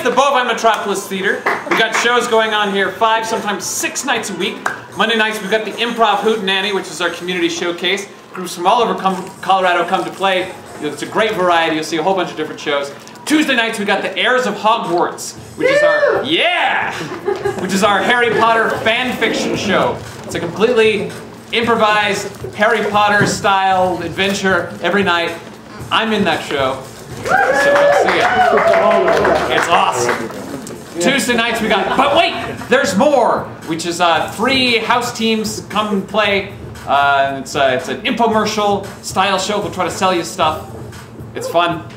the Bovine Metropolis Theater. We've got shows going on here 5, sometimes 6 nights a week. Monday nights we've got the Improv Hootenanny, which is our community showcase. Groups from all over Colorado come to play. It's a great variety. You'll see a whole bunch of different shows. Tuesday nights we got the Heirs of Hogwarts, which is our which is our Harry Potter fan fiction show. It's a completely improvised Harry Potter style adventure every night. I'm in that show, so come see it. It's awesome. Tuesday nights we got, but wait, there's more, which is 3 house teams come and play. It's an infomercial style show. They'll try to sell you stuff. It's fun.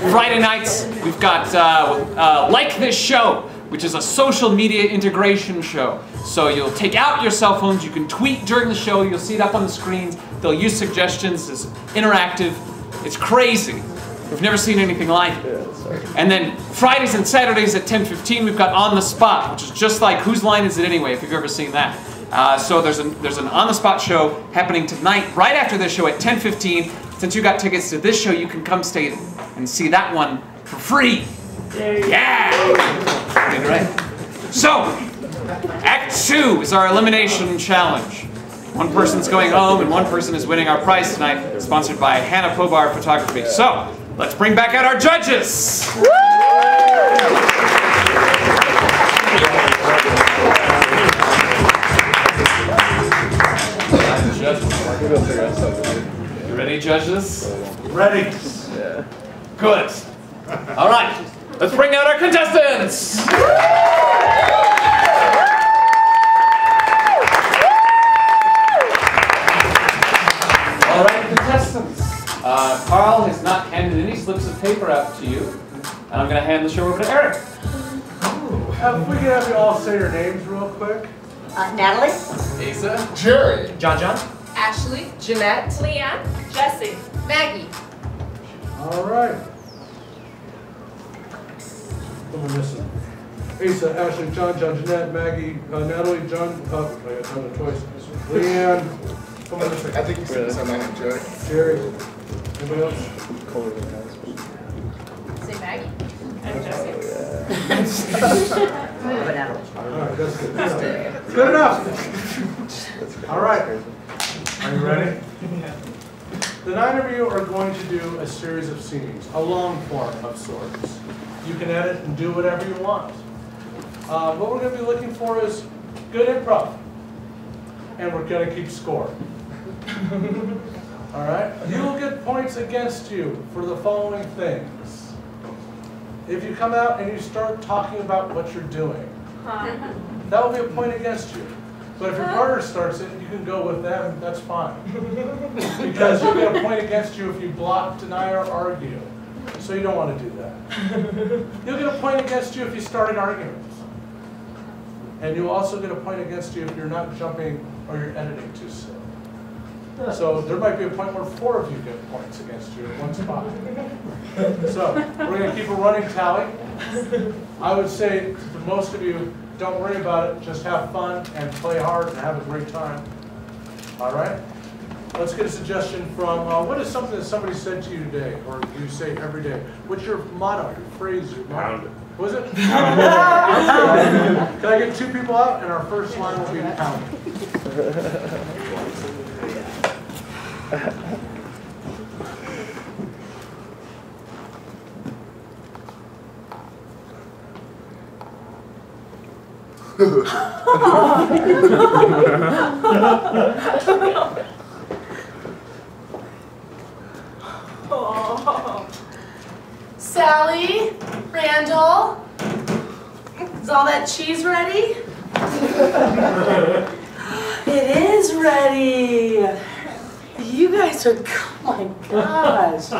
Friday nights we've got Like This Show, which is a social media integration show. So you'll take out your cell phones, you can tweet during the show, you'll see it up on the screens, they'll use suggestions, it's interactive, it's crazy. We've never seen anything like it. And then Fridays and Saturdays at 10:15 we've got On the Spot, which is just like Whose Line Is It Anyway, if you've ever seen that. So there's an On the Spot show happening tonight, right after this show at 10:15. Since you got tickets to this show, you can come stay and see that one for free. Yeah! All right. So, Act 2 is our elimination challenge. One person's going home and one person is winning our prize tonight, sponsored by Hannah Pobar Photography. So, let's bring back out our judges. You ready, judges? Ready. Yeah. Good. All right. Let's bring out our contestants. All right, contestants. Carl has not handed any slips of paper out to you, and I'm going to hand the show over to Eric. If we could have you all say your names real quick. Natalie. Asa. Jerry. John. Ashley. Jeanette. Leanne. Jesse. Maggie. All right. What am I missing? Asa, Ashley, John, Jeanette, Maggie, Natalie, John. I got done it twice. Leanne. What am I missing? I think you said my name, Jerry. Jerry. Anybody else? Say Maggie. And Jesse. All right, that's good. Good enough. All right. Are you ready? The 9 of you are going to do a series of scenes, a long form of sorts. You can edit and do whatever you want. What we're going to be looking for is good improv. And we're going to keep score. All right? You will get points against you for the following things. If you come out and you start talking about what you're doing, that will be a point against you. But if your partner starts it, you can go with them, that's fine. Because you'll get a point against you if you block, deny, or argue. So you don't want to do that. You'll get a point against you if you start an argument. And you'll also get a point against you if you're not jumping or you're editing too slow. So there might be a point where 4 of you get points against you in one spot. So we're going to keep a running tally. I would say to most of you, don't worry about it. Just have fun and play hard and have a great time. All right? Let's get a suggestion from, what is something that somebody said to you today, or you say every day? What's your motto, your phrase, your motto? What was it? Can I get 2 people out? And our first line will be pound. Sally, Randall, is all that cheese ready? It is ready. You guys are, oh my gosh.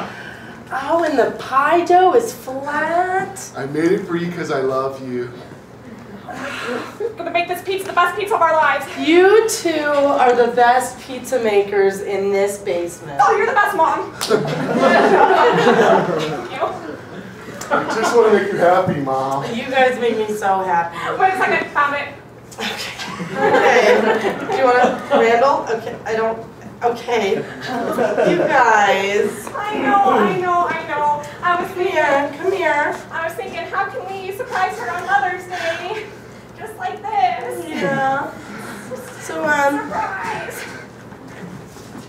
Oh, and the pie dough is flat. I made it for you because I love you. We're gonna make this pizza the best pizza of our lives. You two are the best pizza makers in this basement. Oh, you're the best, Mom. I just want to make you happy, Mom. You guys make me so happy. Wait a second, found it. Okay. Okay. Do you want to, Randall? Okay, I don't, Okay. You guys. I know. I was thinking, Come here. I was thinking, how can we surprise her on Mother's Day? Just like this. Yeah. So, Surprise.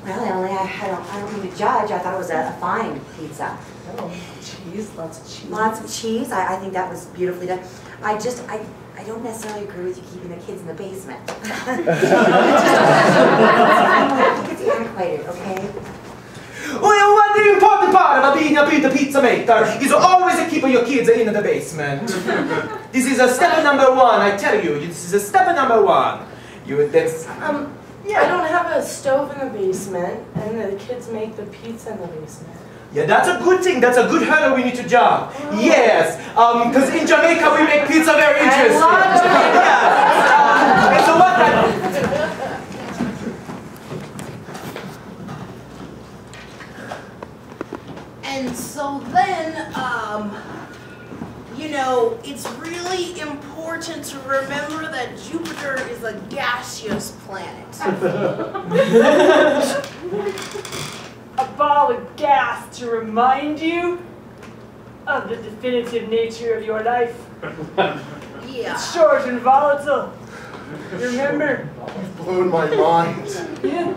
Well, Emily, I don't mean to judge. I thought it was a fine pizza. oh, cheese, lots of cheese. Lots of cheese. I think that was beautifully done. I don't necessarily agree with you keeping the kids in the basement. I think it's antiquated, okay? Well, one important part of being a pizza maker is always keeping your kids in the basement. This is a step number one, I tell you. This is a step number one. You then. Yeah, I don't have a stove in the basement, and the kids make the pizza in the basement. Yeah, that's a good thing. That's a good hurdle we need to jump. Yes, because in Jamaica we make pizza very interesting. I love Jamaica. And so what? And so then, you know, it's really important to remember that Jupiter is a gaseous planet. A ball of gas to remind you of the definitive nature of your life. Yeah. It's short and volatile. Remember? You've blown my mind. Yeah.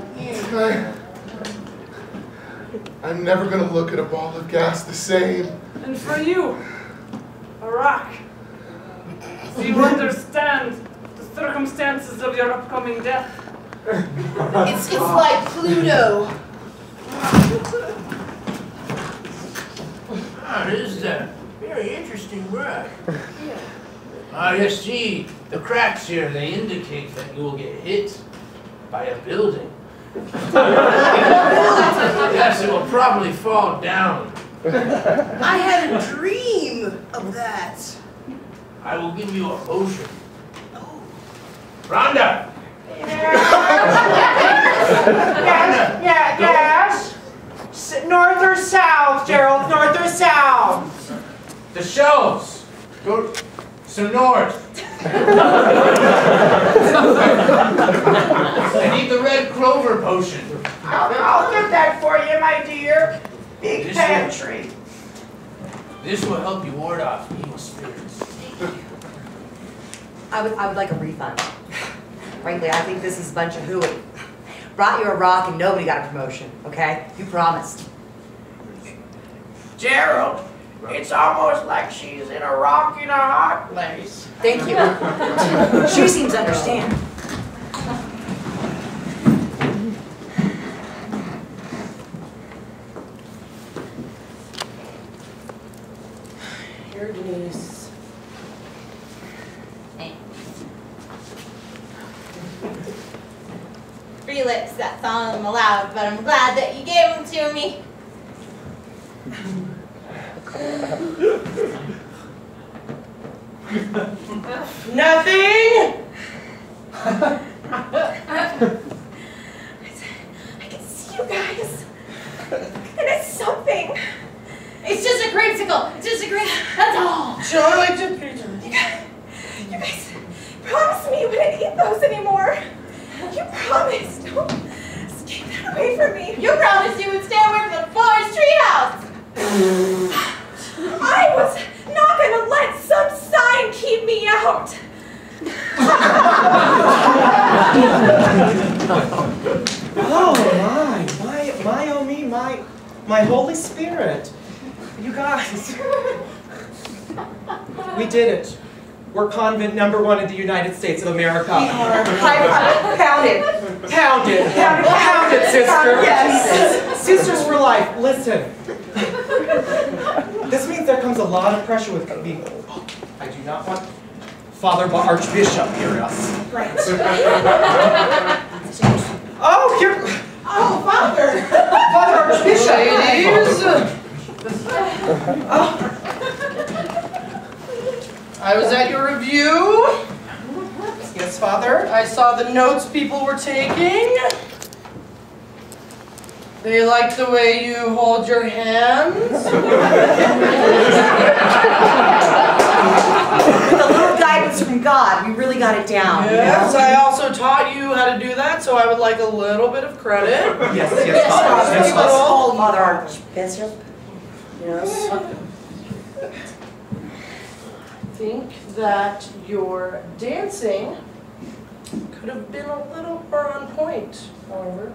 I'm never gonna look at a ball of gas the same. And for you, a rock. Do you understand the circumstances of your upcoming death? It's like Pluto. This is a very interesting rock. You see, the cracks here, they indicate that you will get hit by a building. Yes, it will probably fall down. I had a dream of that. I will give you a potion. Rhonda! Yes. North or south, Gerald? North or south? The shelves! Go so north. I need the red clover potion. I'll get that for you, my dear. Big This pantry. This will help you ward off evil spirits. I would like a refund. Frankly, I think this is a bunch of hooey. Brought you a rock and nobody got a promotion, okay? You promised. Gerald, it's almost like she's in a rock in a hot place. Thank you. She seems to understand. Here it is. Free lips that sound them aloud, but I'm glad that you gave them to me. Nothing? I can see you guys. And it's something. It's just a creamsicle. It's just a cream. That's all. You guys promised me you wouldn't eat those anymore. You promised. Don't take that away from me. You promised you would stay away from the forest treehouse. I was not going to let some sign keep me out. Oh my Holy Spirit. You guys. We did it. We're convent #1 in the United States of America. Pound it. Pound it. Pound it, sister. Yes. Sisters for life. Listen. This means there comes a lot of pressure with being. I do not want Father Archbishop hear us. Right. Oh, here. Oh, Father. Father Archbishop. Ladies. Oh. I was at your review. Yes, Father. I saw the notes people were taking. They like the way you hold your hands. With a little guidance from God, we really got it down. Yes, I also taught you you how to do that, so I would like a little bit of credit. Yes, Yes, Yes, Father Archbishop. Yes. I think that your dancing could have been a little more on point, however.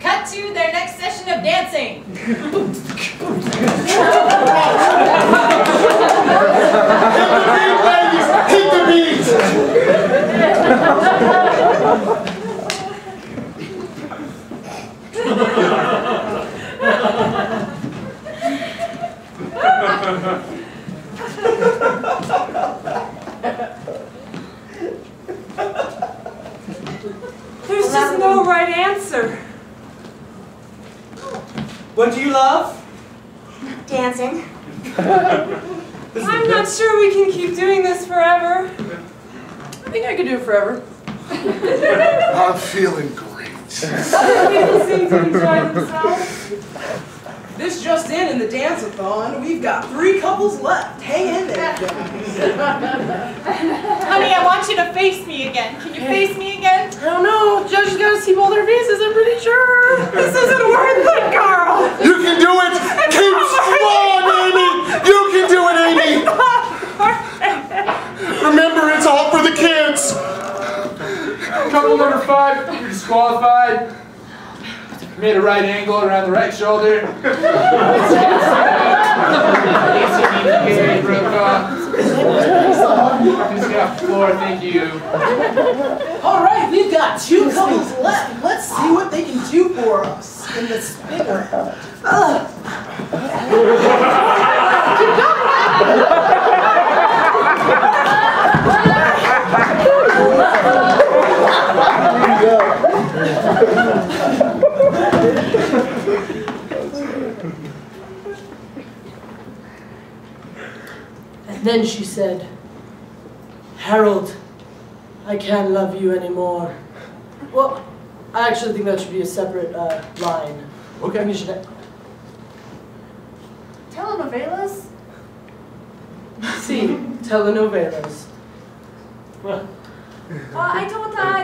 Cut to their next session of dancing. Hit the beat! There's just no right answer. What do you love? Dancing. I'm not sure we can keep doing this forever. I think I could do it forever. I'm feeling great. People seem to enjoy themselves. This just in the dance-a-thon, we've got 3 couples left. Hang in there, guys. Honey, I want you to face me again. Can you face me again? I don't know. Judge has got to see both their faces, I'm pretty sure. This isn't worth it, girl. You can do it! Keep strong, Amy! You can do it, Amy! Remember, it's all for the kids! Couple number 5, you're disqualified. Made a right angle around the right shoulder. Just get off the floor, thank you. All right, we've got 2 couples left. Let's see what they can do for us in the spin round. And then she said, Harold, I can't love you anymore. Well, I actually think that should be a separate line. Okay. You should Telenovelas? see, telenovelas. I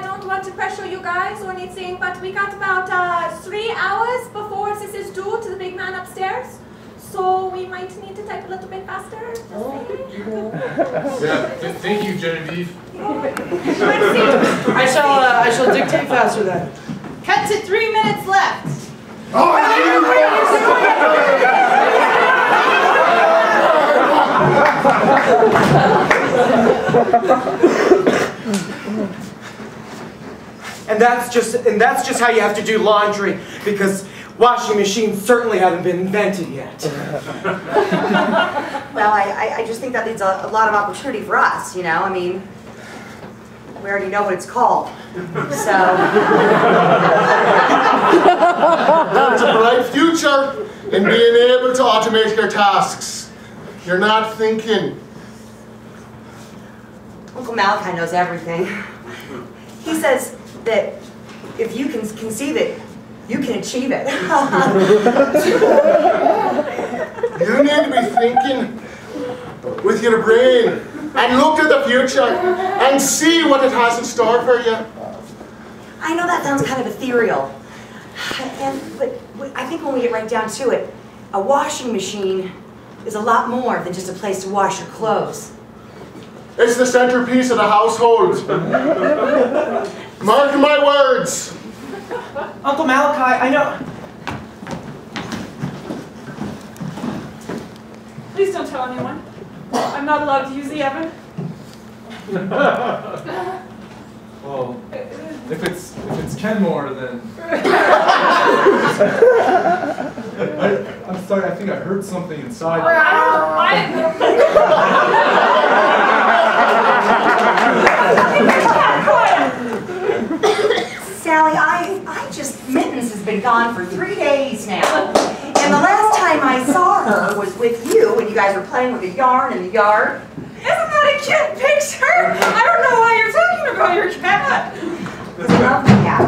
don't want to pressure you guys or anything, but we got about 3 hours before this is due to the big man upstairs. So we might need to type a little bit faster. Yeah, thank you, Genevieve. I shall dictate faster then. Cut to 3 minutes left. Oh, And that's just how you have to do laundry, because washing machines certainly haven't been invented yet. Well, I just think that leaves a lot of opportunity for us, you know? I mean, we already know what it's called. So. There's a bright future in being able to automate your tasks. You're not thinking. Uncle Malachi knows everything. He says that if you can conceive it, you can achieve it. You need to be thinking with your brain and look to the future and see what it has in store for you. I know that sounds kind of ethereal, but I think when we get right down to it, a washing machine is a lot more than just a place to wash your clothes. It's the centerpiece of the household. Mark my words. Uncle Malachi, I know. Please don't tell anyone. I'm not allowed to use the oven. Well, if it's Kenmore, then I'm sorry. I think I heard something inside. Sally, Mittens has been gone for 3 days now. And the last time I saw her was with you when you guys were playing with the yarn in the yard. Isn't that a cute picture? I don't know why you're talking about your cat. It's a lovely cat.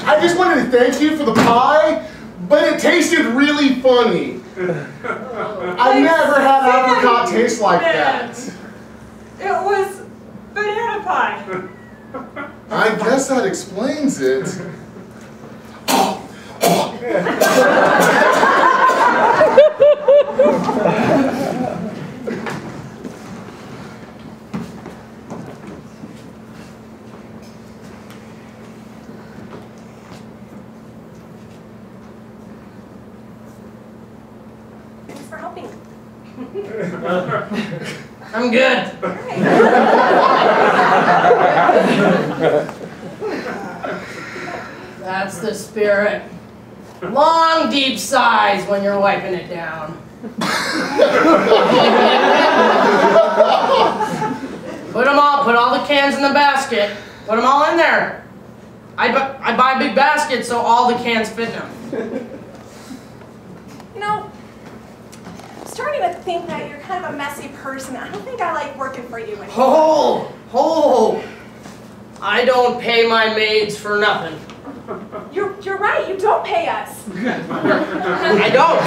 I just wanted to thank you for the pie, but it tasted really funny. I never had apricot taste like that. It was banana pie. I guess that explains it. Thanks for helping. I'm good. That's the spirit. Long, deep sighs when you're wiping it down. Put all the cans in the basket. Put them all in there. I buy a big basket so all the cans fit in them. You know, I'm starting to think that you're kind of a messy person. I don't think I like working for you anymore. Oh! I don't pay my maids for nothing. You're right, you don't pay us. I don't.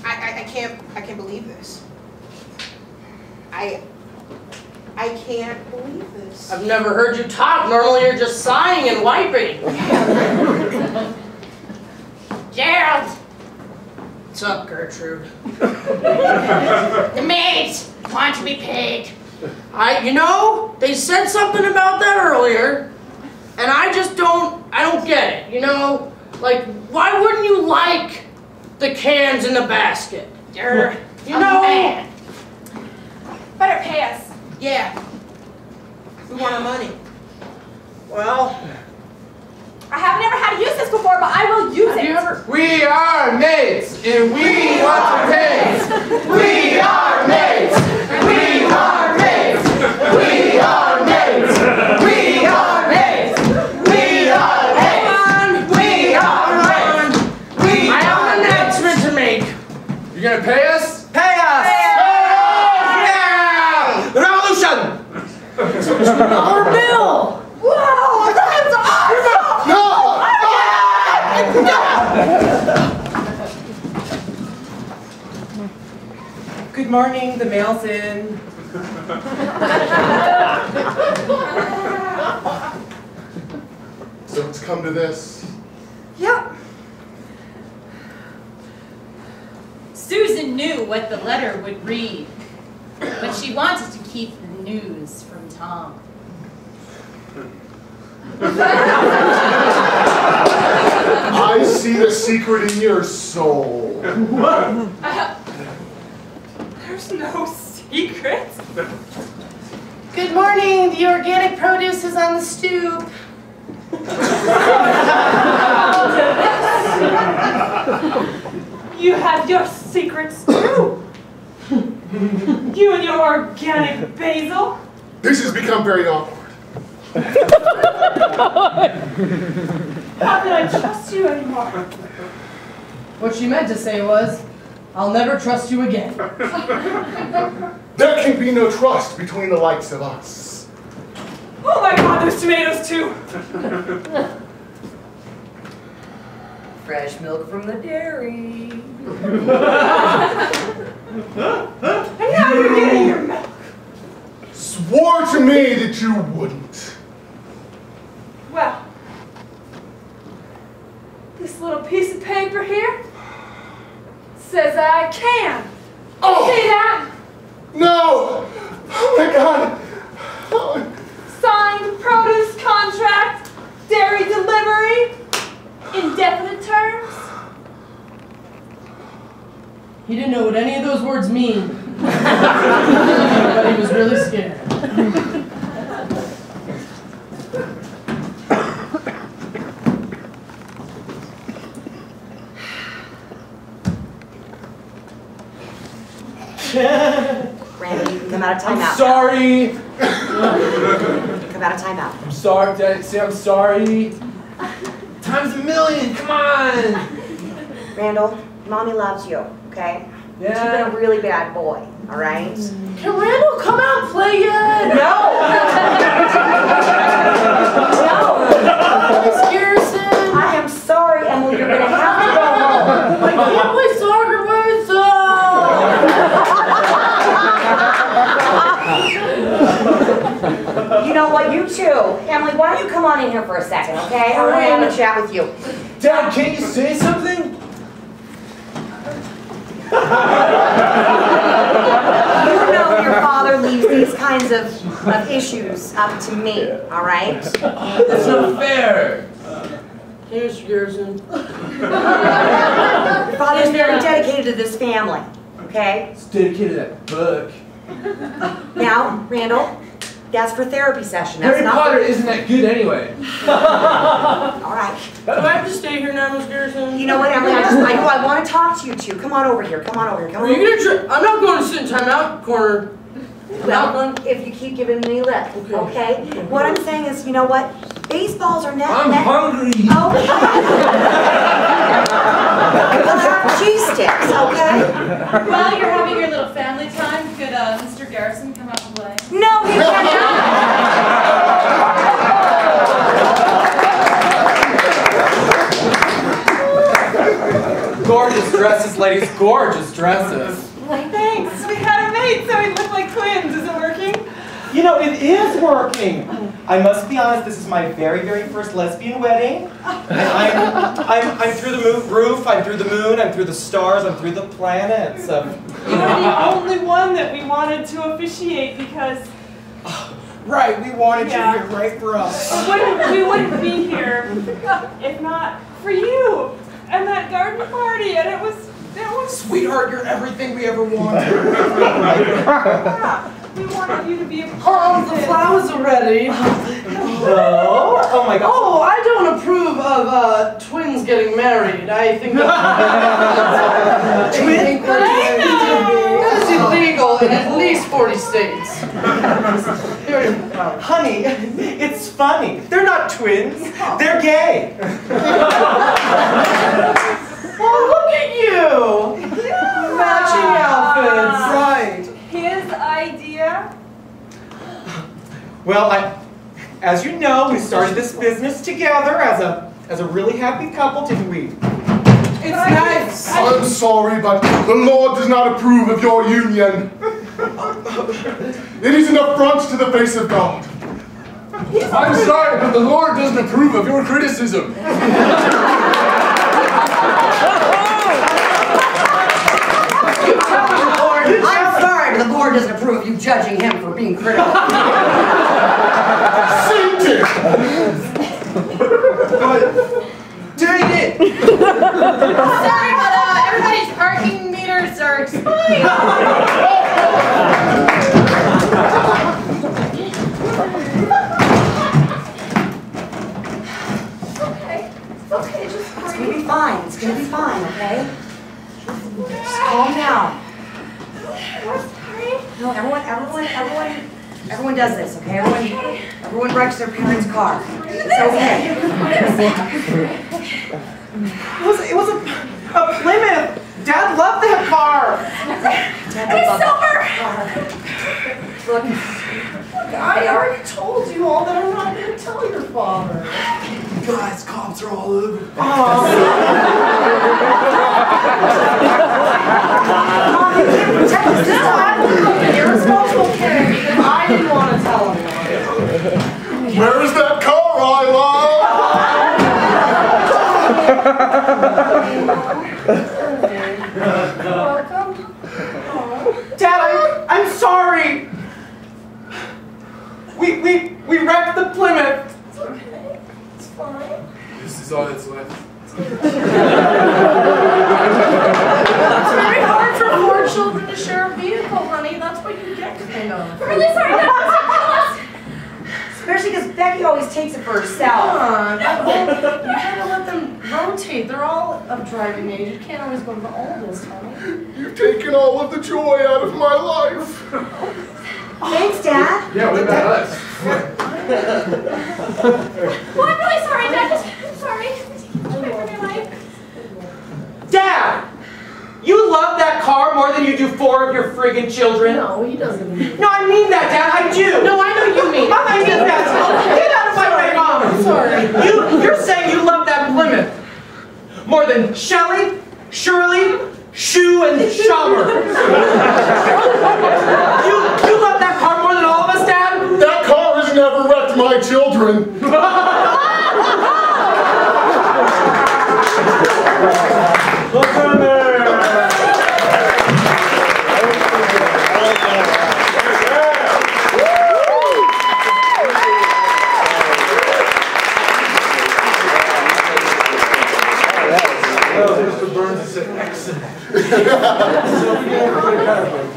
I can't believe this. I can't believe this. I've never heard you talk. Normally you're just sighing and wiping. Gerald! What's up, Gertrude? The maids want to be paid. You know, they said something about that earlier, and I don't get it, you know? Like, why wouldn't you like the cans in the basket? You know? Man. Better pay us. Yeah. We want our money. Well, I haven't ever had to use this before, but I will use it. We are mates, and we want to pay. We are mates, and we are mates. We are mates. We are mates. We are mates. We are mates. I have an announcement to make. You're gonna pay us? Pay us! Yeah! Revolution! $2 bill! Whoa, that's awesome! Good morning, the mail's in. So it's come to this. Yep. Susan knew what the letter would read, but she wanted to keep the news from Tom. I see the secret in your soul. There's no secret. Good morning, the organic produce is on the stoop. You have your secrets too. You and your organic basil. This has become very awkward. How can I trust you anymore? What she meant to say was, I'll never trust you again. There can be no trust between the likes of us. Oh my God, there's tomatoes too. Fresh milk from the dairy. And now you're getting your milk. Swore to me that you wouldn't. Well, this little piece of paper here says I can. Oh! See that? No! Oh my God! Oh. Signed produce contract, dairy delivery, indefinite terms. He didn't know what any of those words mean, but he was really scared. Randall, you can come out of timeout. I'm sorry. Come out of timeout. I'm sorry. Did I say I'm sorry? Times a million. Come on. Randall, Mommy loves you, okay? Yeah. You've been a really bad boy, all right? Can Randall come out and play yet? No! No! Miss Garrison! I am sorry, Emily, you're gonna have to go home. I can't play soccer by myself! You know too. Emily, why don't you come on in here for a second, okay? I want to have a chat with you. Dad, can't you say something? You know your father leaves these kinds of issues up to me, all right? That's not fair. Hey, Mr. Garrison. Your father's very dedicated to this family, okay? It's dedicated to that book. Now, Randall, that's for therapy session. That's Harry not Potter isn't that good anyway. All right. Do I have to stay here now, Miss Garrison? You know what, Emily? I want to talk to you two. Come on over here. Come on over here. Come on. Are you gonna I'm not going to sit in timeout corner. Well, if you keep giving me lip, okay? What I'm saying is, you know what? Baseballs are I'm hungry. Okay. We'll have cheese sticks, okay? While you're having your little family time, could Mr. Garrison come up and play? No, he can't. Gorgeous dresses, ladies. Gorgeous dresses. Thanks. We had a mate, so we look like twins. Is it working? You know, it is working. I must be honest, this is my very, very first lesbian wedding. And I'm through the roof, I'm through the moon, I'm through the stars, I'm through the planets. You were the only one that we wanted to officiate because... Right, we wanted you here right for us. We wouldn't be here if not for you and that garden party, and it was Sweetheart, you're everything we ever wanted. Yeah, we wanted you to be a part of the it. flowers are ready. Oh my God. Oh, I don't approve of twins getting married. I think that is illegal in at least 40 states. Honey, it's funny. They're not twins. They're gay. Oh, look at you! Matching outfits. Right. His idea? Well, as you know, we started this business together as a really happy couple, didn't we? It's nice. I'm sorry, but the Lord does not approve of your union. It is an affront to the face of God. I'm sorry, but the Lord doesn't approve of your criticism. I'm sorry, but the Lord doesn't approve of you judging him for being critical. Satan! Dang it! Sorry, but everybody's parking meters are expired. Okay, just it's gonna be fine. It's gonna be fine, okay? Just calm down. No, everyone does this, okay? Everyone wrecks their parents' car. It's okay. It was a Plymouth. Dad loved that car. Look, I already told you all that I'm not going to tell your father. Guys, cops are all over. Mom, you can't protect us this time. Irresponsible kid because I didn't want to tell him. Where is that car I Welcome. Dad, I'm sorry. We wrecked the Plymouth. It's okay. It's fine. This is all that's left. It's very hard for 4 children to share a vehicle, honey. That's what you get kind of. We're really sorry, Dad. especially because Becky always takes it for herself. Come on. You gotta let them rotate. They're all of driving age. You can't always go to the oldest, honey. You've taken all of the joy out of my life. Thanks, Dad. Yeah, what about us? Well, I'm really sorry, Dad. I'm sorry. Fight for my life. Dad! You love that car more than you do 4 of your friggin' children. No, he doesn't mean No, I mean that, Dad. I do. No, I know you mean it. I mean that. Get out of my way, Mom. I'm sorry. You're saying you love that Plymouth more than Shelley, Shirley, Shue, and Schaller. You love that car more than all of us, Dad? That car has never wrecked my children. Look on there. Mr. Burns is an excellent. So we get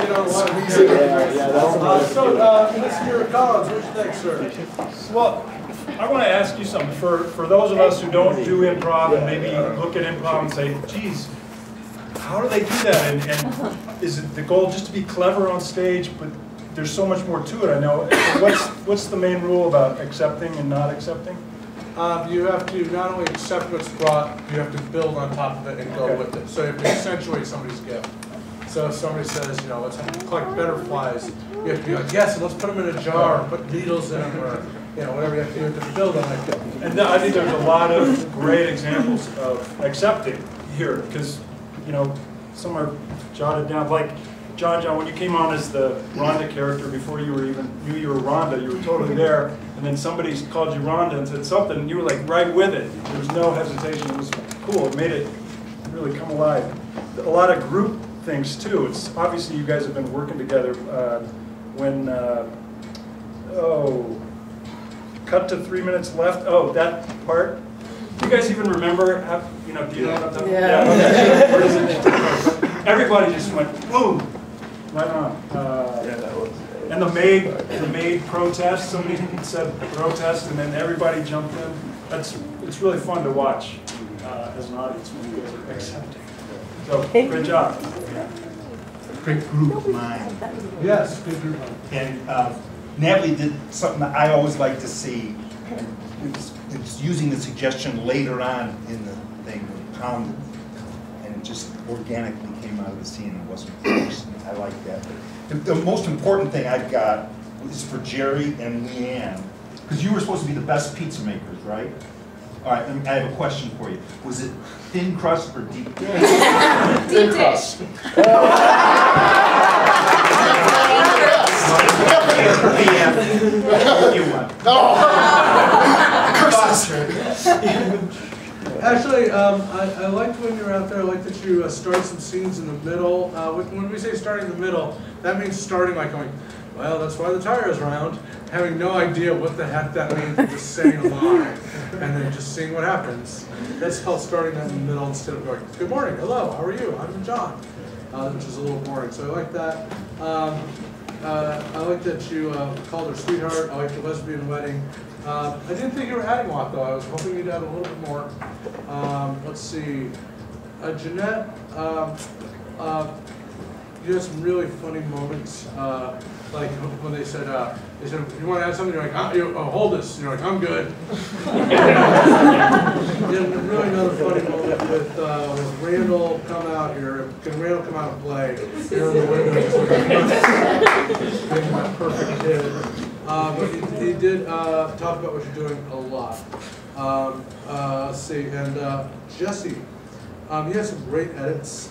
on one. Mr. Collins, what do you think, sir? Well, I want to ask you something. For those of us who don't do improv and maybe look at improv and say, geez, how do they do that? And is it the goal just to be clever on stage, but there's so much more to it, I know. What's the main rule about accepting and not accepting? You have to not only accept what's brought, you have to build on top of it and go with it. So you have to accentuate somebody's gift. So if somebody says, you know, let's collect butterflies, you have to be like, yes, and let's put them in a jar, and put needles in them, or you know, whatever you have to do to build on that gift. And I think there's a lot of great examples of accepting here, because, you know, some are jotted down. Like, John, when you came on as the Rhonda character before you were even knew you were Rhonda, you were totally there, and then somebody called you Rhonda and said something, and you were like right with it. There was no hesitation. It was cool. It made it really come alive. A lot of group things too. It's obviously you guys have been working together. Cut to 3 minutes left. Oh, that part. Do you guys even remember? Do you know what I'm talking about? Yeah. Where is it? Everybody just went boom. Right on. And the maid protest. Somebody said protest, and then everybody jumped in. It's really fun to watch as an audience when you guys are accepting. So great job. Great group mind. Yes, good group mind. And Natalie did something that I always like to see. It's using the suggestion later on in the thing, pounded, and it just organically came out of the scene and wasn't forced. I like that. The most important thing I've got is for Jerry and Leanne, because you were supposed to be the best pizza makers, right? All right, I have a question for you. Was it thin crust or deep crust? Deep crust. Actually, I liked when you were out there. I liked that you started some scenes in the middle. When we say starting in the middle, that means starting like going, well, that's why the tire is round, having no idea what the heck that means, and just saying a line, and then just seeing what happens. That's called starting that in the middle instead of going, good morning, hello, how are you? I'm John, which is a little boring. So I like that. I like that you called her sweetheart. I like the lesbian wedding. I didn't think you were adding a lot, though. I was hoping you'd add a little bit more. Let's see. Jeanette, you had some really funny moments. Like when they said, you want to add something? You're like, hold this. You're like, I'm good. And really another funny moment with Randall come out here. Can Randall come out and play? Here in the window, making my perfect kid. But he did talk about what you're doing a lot. Let's see, and Jesse, he has some great edits.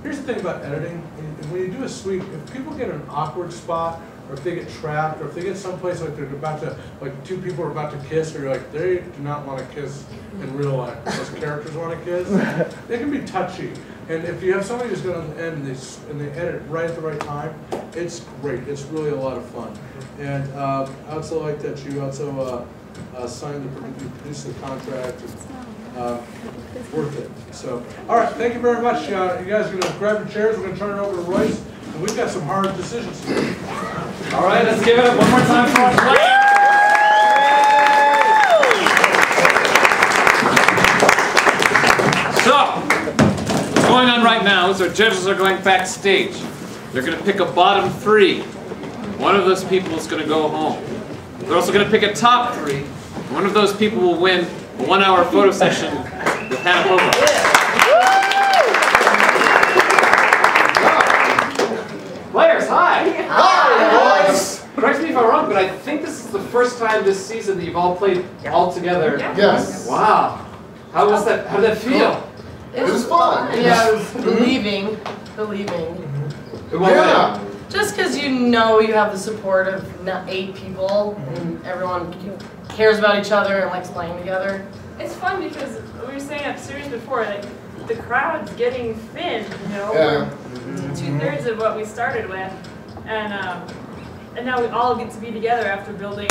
Here's the thing about editing. When you do a sweep, if people get an awkward spot, or if they get trapped, or if they get someplace like they're about to, like two people are about to kiss, or you're like, they do not want to kiss in real life. Those characters want to kiss. They can be touchy. And if you have somebody who's good on the end and they edit right at the right time, it's great. It's really a lot of fun. And I also like that you also signed you produced the contract. Worth it. So, all right, thank you very much. You guys are going to grab your chairs. We're going to turn it over to Royce, and we've got some hard decisions to make. All right, let's give it up one more time for our players. So, what's going on right now is our judges are going backstage. They're going to pick a bottom three. One of those people is going to go home. They're also going to pick a top three. One of those people will win a 1-hour photo session with Hannah Popa. Players, hi! Hi, boys! Correct me if I'm wrong, but I think this is the first time this season that you've all played all together. Yes. Wow. How was that? How did that feel? It was fun. Yeah, it was believing. Yeah. Just because you know you have the support of 8 people and everyone cares about each other and likes playing together. It's fun because we were saying upstairs before, like, the crowd's getting thin, you know? Yeah. We're 2/3 of what we started with. And now we all get to be together after building,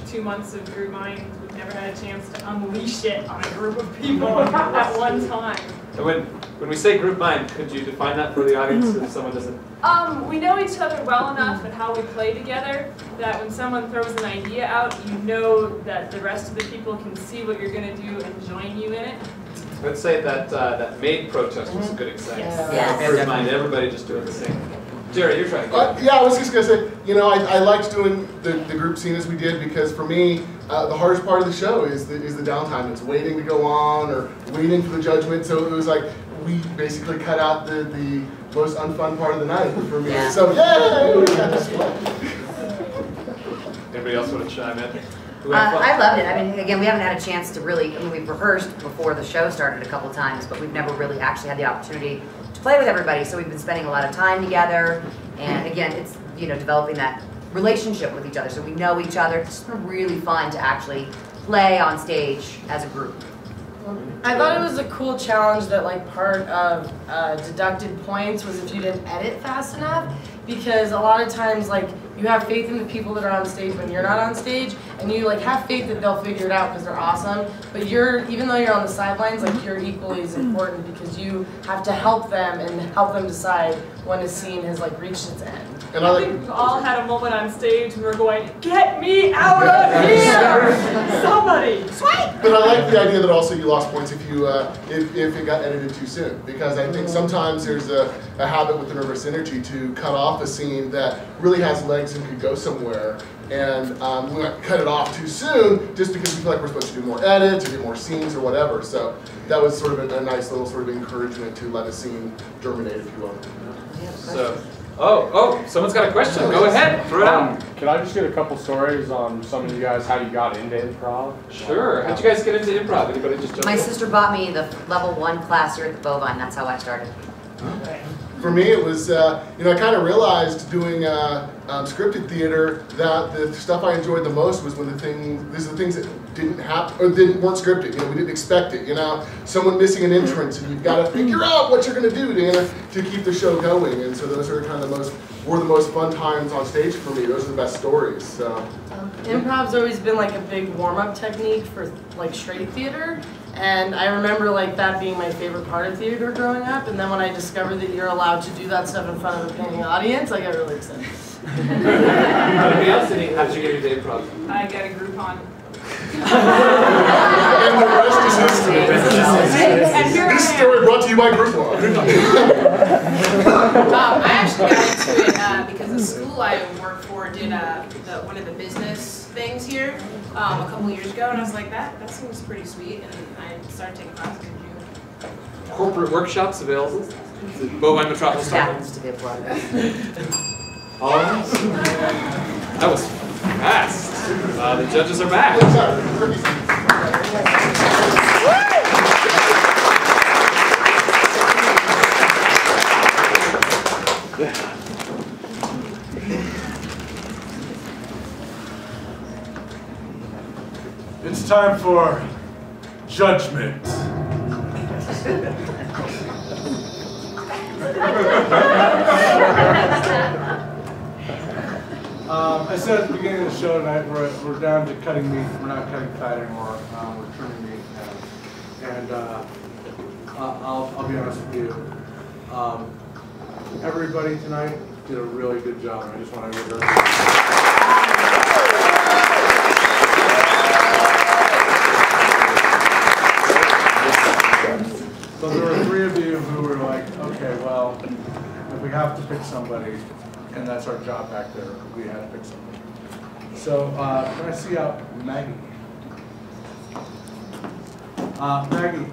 2 months of Group Mind. We've never had a chance to unleash it on a group of people at one time. And when we say group mind, could you define that for the audience if someone doesn't? We know each other well enough and how we play together that when someone throws an idea out, you know that the rest of the people can see what you're going to do and join you in it. Let's say that that maid protest was a good example. Yeah. Group mind, everybody just doing the same thing. Jerry, you're trying to go. Yeah, I was just going to say, I liked doing the group scene as we did because for me, the hardest part of the show is the downtime. It's waiting to go on or waiting for the judgment. So it was like we basically cut out the most unfun part of the night for me. Yeah. So yay! We got this one. Anybody else want to chime in? I loved it. I mean, again, we haven't had a chance to really, we've rehearsed before the show started a couple times, but we've never really actually had the opportunity to play with everybody. So we've been spending a lot of time together. And again, it's, developing that relationship with each other. So we know each other. It's just been really fun to actually play on stage as a group. I thought it was a cool challenge that part of deducted points was if you didn't edit fast enough, because a lot of times you have faith in the people that are on stage when you're not on stage, and you have faith that they'll figure it out because they're awesome, but even though you're on the sidelines, you're equally as important because you have to help them and help them decide when a scene has reached its end. And I think we've all had a moment on stage and we're going, get me out of here! Somebody! Swipe! But I like the idea that also you lost points if it got edited too soon, because I think sometimes there's a habit with the nervous energy to cut off a scene that really has legs and could go somewhere, and we might cut it off too soon just because we feel like we're supposed to do more edits or do more scenes or whatever. So that was sort of a nice little sort of encouragement to let a scene germinate, if you will. So, someone's got a question. Go ahead, throw it out. Can I just get a couple stories on some of you guys, how you got into improv? Sure. How'd you guys get into improv? Anybody just jump My in? sister bought me the level 1 class here at the Bovine. That's how I started. For me, it was, I kind of realized doing scripted theater that the stuff I enjoyed the most was when the things that didn't happen, or weren't scripted, we didn't expect it, someone missing an entrance, and you've got to figure out what you're going to do to keep the show going, and so those are kind of were the most fun times on stage for me. Those are the best stories, so. Improv's always been a big warm-up technique for straight theater. And I remember that being my favorite part of theater growing up, and then when I discovered that you're allowed to do that stuff in front of a paying audience, I got really excited. Anybody else? How did you get into improv? I got a Groupon. And the rest is history. This story brought to you by Groupon. I actually got into it because the school I worked for did one of the business things here a couple years ago, and I was like, that seems pretty sweet, and I started taking classes in June. Corporate workshops available. Bovine Metropolis. Happens to be a plug. All right. That was fast. The judges are back. It's time for judgment. I said at the beginning of the show tonight, we're down to cutting meat. We're not cutting fat anymore. We're trimming meat, and I'll be honest with you. Everybody tonight did a really good job. I just want to give everybody. So there were 3 of you who were like, okay, well, if we have to pick somebody, and that's our job back there, we had to pick somebody. So can I see out Maggie? Maggie,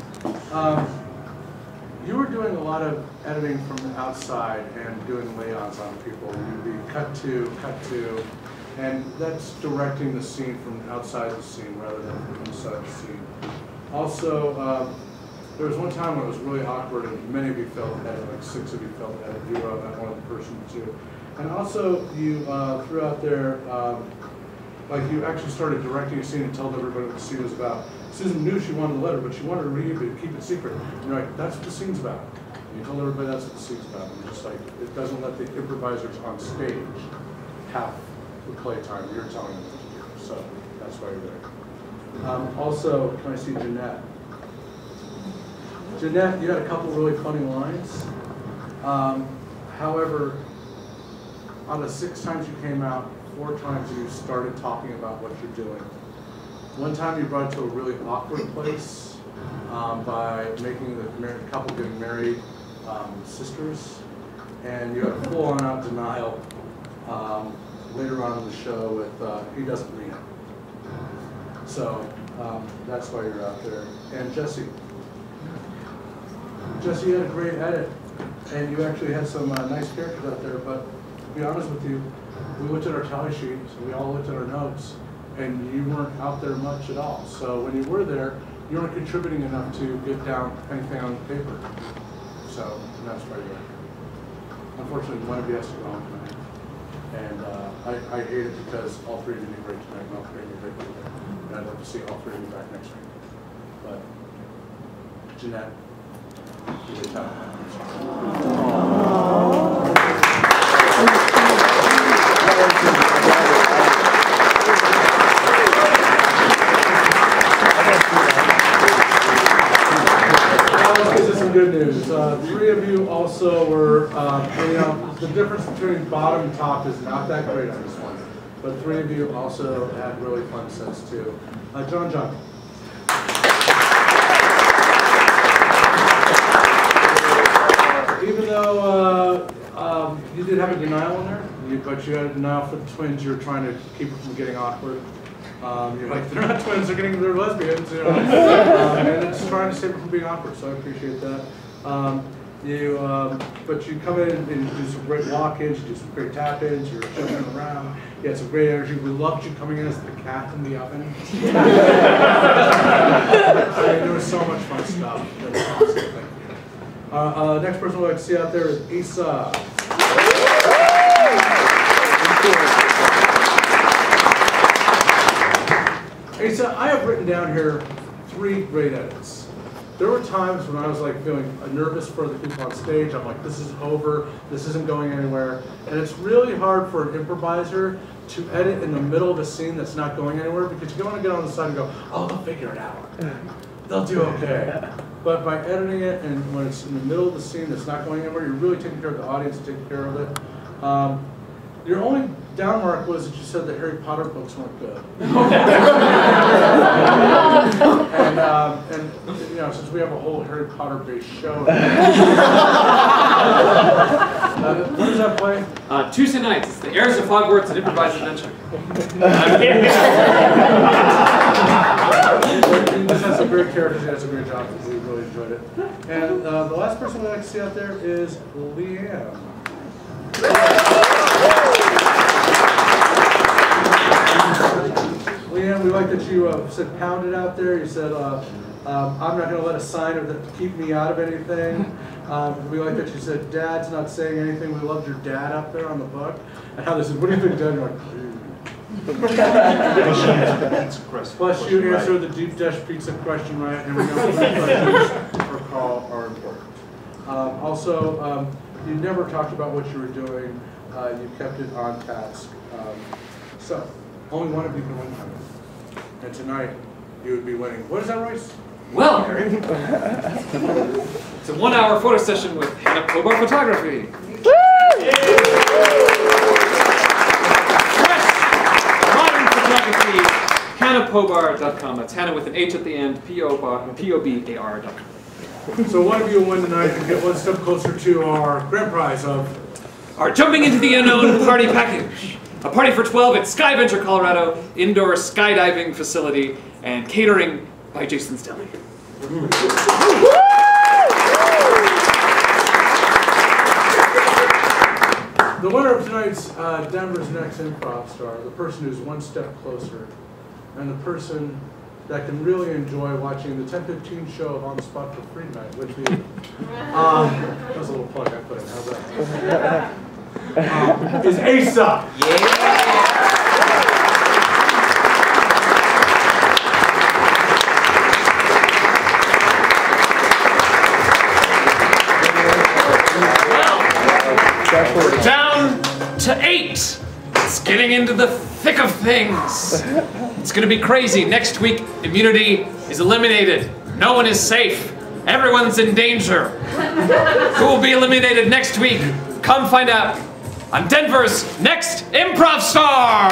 you were doing a lot of editing from the outside and doing layouts on people. You'd be cut to, and that's directing the scene from outside the scene rather than from inside the scene. Also, there was one time when it was really awkward, and many of you felt that, like 6 of you felt that, you were that one person too. And also, you threw out there, like you actually started directing a scene and told everybody what the scene was about. Susan knew she wanted the letter, but she wanted to read it, but keep it secret. And you're like, that's what the scene's about. And you told everybody that's what the scene's about. And just like, it doesn't let the improvisers on stage have the playtime. You're telling them what to do. So that's why you're there. Also, can I see Jeanette? Jeanette, you had a couple really funny lines. However, out of 6 times you came out, 4 times you started talking about what you're doing. One time you brought it to a really awkward place by making the couple getting married sisters, and you had a full-on out denial later on in the show with he doesn't mean it. So that's why you're out there. And Jesse, you had a great edit, and you actually had some nice characters out there, but to be honest with you, we looked at our tally sheets, we all looked at our notes, and you weren't out there much at all. So when you were there, you weren't contributing enough to get down anything on paper. So that's why you're there. Unfortunately, one of you has to go home tonight. And I hate it because all 3 of you did great tonight, and all 3 of you did great tonight. And I'd love to see all 3 of you back next week. But Jeanette, you did tough. This is some good news. 3 of you also were, the difference between bottom and top is not that great on this one. But 3 of you also had really fun sets too. John. Even though you did have a denial in there, but you had a denial for the twins, you were trying to keep it from getting awkward. You're like, they're not twins, they're lesbians, you know. And it's trying to save it from being awkward, so I appreciate that. But you come in and you do some great walk-ins, you do some great tap-ins, you're jumping around, you had some great energy. We loved you coming in as the cat in the oven. I mean, there was so much fun stuff. That's awesome, thank you. Next person we'd like to see out there is Isa. Isa, I have written down here 3 great edits. There were times when I was like feeling nervous for the people on stage. I'm like, this is over, this isn't going anywhere. And it's really hard for an improviser to edit in the middle of a scene that's not going anywhere, because you don't want to get on the side and go, oh, they'll figure it out. They'll do okay. But by editing it, and when it's in the middle of the scene that's not going anywhere, you're really taking care of the audience and taking care of it. Your only down mark was that you said the Harry Potter books weren't good. and you know, since we have a whole Harry Potter based show, when does that play? Tuesday nights. It's the Heirs of Hogwarts and Improvised Adventure. This has some great characters. He has a great job. We really enjoyed it. And the last person we'd like to see out there is Leanne. Leanne, we like that you said pounded out there. You said, I'm not going to let a sign that keep me out of anything. We like that you said, Dad's not saying anything. We loved your dad up there on the book. And how they said, what do you think, Dad? You're like, plus you answered the deep dish pizza question right, and we know the questions for call are important. Also, you never talked about what you were doing. You kept it on task. So, only one of you can win tonight. And tonight, you would be winning. What is that, Royce? Well, it's a 1-hour photo session with Hannah Pobar Photography. Modern photography, HannahPobar.com. That's Hannah with an H at the end, P-O-B-A-R.com. So one of you will win tonight and get one step closer to our grand prize of our Jumping into the Unknown party package. A party for 12 at Sky Venture, Colorado, indoor skydiving facility, and catering by Jason's Deli. The winner of tonight's Denver's Next Improv Star, the person who's one step closer, and the person that can really enjoy watching the 10:15 show of On the Spot for Free Night with me. That was a little plug I put in. How's that? is Asa. We're down to 8. It's getting into the thick of things. It's gonna be crazy. Next week, immunity is eliminated. No one is safe. Everyone's in danger. Who will be eliminated next week? Come find out on Denver's Next Improv Star!